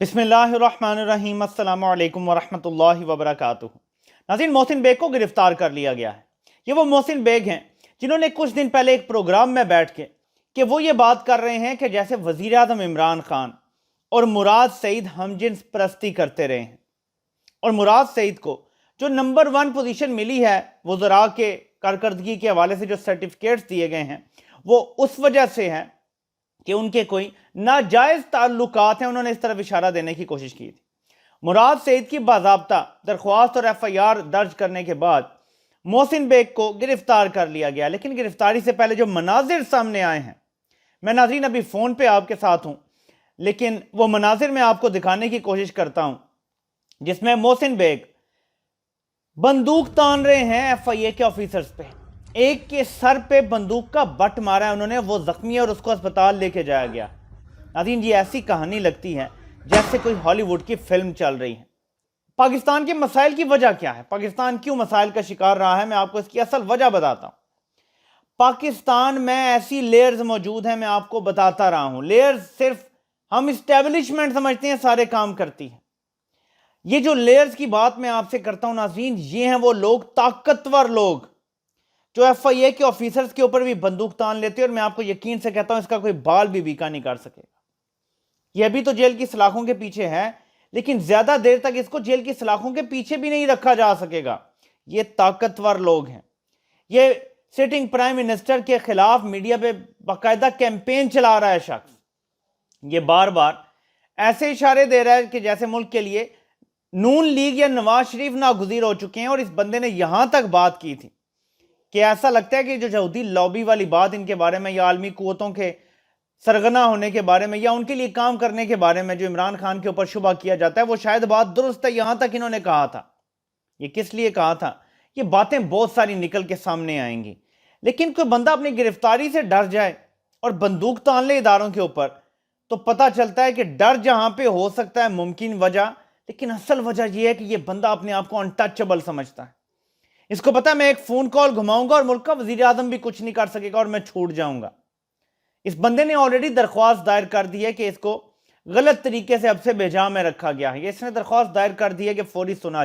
बिस्मिल्लाहिर्रहमानिर्रहीम अस्सलामु अलैकुम वरहमतुल्लाहि वबरकातुहू। नाज़रीन, मोहसिन बेग को गिरफ्तार कर लिया गया है। ये वो मोहसिन बेग हैं जिन्होंने कुछ दिन पहले एक प्रोग्राम में बैठ के कि वो ये बात कर रहे हैं कि जैसे वज़ीर आज़म इमरान खान और मुराद सईद हमजिन्स परस्ती करते रहे हैं, और मुराद सईद को जो नंबर 1 पोजीशन मिली है वज़रा के कारकर्दगी के हवाले से जो सर्टिफिकेट्स दिए गए हैं वो उस वजह से है कि उनके कोई नाजायज ताल्लुकात हैं। उन्होंने इस तरफ इशारा देने की कोशिश की थी। मुराद सईद की बाज़ाब्ता दरख्वास्त और FIR दर्ज करने के बाद मोहसिन बेग को गिरफ्तार कर लिया गया, लेकिन गिरफ्तारी से पहले जो मनाजिर सामने आए हैं, मैं नाज़रीन अभी फ़ोन पे आपके साथ हूँ, लेकिन वो मनाजिर मैं आपको दिखाने की कोशिश करता हूँ जिसमें मोहसिन बेग बंदूक तान रहे हैं FIA के ऑफिसर्स पे। एक के सर पे बंदूक का बट मारा है उन्होंने, वो जख्मी है और उसको अस्पताल लेके जाया गया। नाज़रीन, ये ऐसी कहानी लगती है जैसे कोई हॉलीवुड की फिल्म चल रही है। पाकिस्तान के मसाइल की वजह क्या है, पाकिस्तान क्यों मसाइल का शिकार रहा है, मैं आपको इसकी असल वजह बताता हूं। पाकिस्तान में ऐसी लेयर्स मौजूद हैं, मैं आपको बताता रहा हूं। लेयर्स सिर्फ हम इस्टेब्लिशमेंट समझते हैं सारे काम करती है। ये जो लेयर्स की बात मैं आपसे करता हूं नाज़रीन, ये हैं वो लोग, ताकतवर लोग जो FIA के ऑफिसर्स के ऊपर भी बंदूक तान लेते हैं, और मैं आपको यकीन से कहता हूं इसका कोई बाल भी बीका नहीं कर सकेगा। ये अभी तो जेल की सलाखों के पीछे है, लेकिन ज्यादा देर तक इसको जेल की सलाखों के पीछे भी नहीं रखा जा सकेगा। ये ताकतवर लोग हैं। ये सिटिंग प्राइम मिनिस्टर के खिलाफ मीडिया पे बाकायदा कैंपेन चला रहा है शख्स। ये बार बार ऐसे इशारे दे रहा है कि जैसे मुल्क के लिए नून लीग या नवाज शरीफ नागुज़ीर हो चुके हैं, और इस बंदे ने यहां तक बात की थी कि ऐसा लगता है कि जो यहूदी लॉबी वाली बात इनके बारे में, या आलमी कुव्वतों के सरगना होने के बारे में, या उनके लिए काम करने के बारे में जो इमरान खान के ऊपर शुबा किया जाता है, वो शायद बात दुरुस्त है। यहां तक इन्होंने कहा था। ये किस लिए कहा था? ये बातें बहुत सारी निकल के सामने आएंगी, लेकिन कोई बंदा अपनी गिरफ्तारी से डर जाए और बंदूक तान ले इदारों के ऊपर, तो पता चलता है कि डर जहां पे हो सकता है मुमकिन वजह, लेकिन असल वजह यह है कि यह बंदा अपने आप को अनटचेबल समझता है। इसको पता है मैं एक फोन कॉल घुमाऊंगा और मुल्क का वजीर आजम भी कुछ नहीं कर सकेगा और मैं छूट जाऊंगा। इस बंदे ने ऑलरेडी दरख्वास्त दायर कर दी है कि इसको गलत तरीके से अब से बेजा में रखा गया है। इसने दरख्वास्त दायर कर दी है कि फौरी सुना जाए।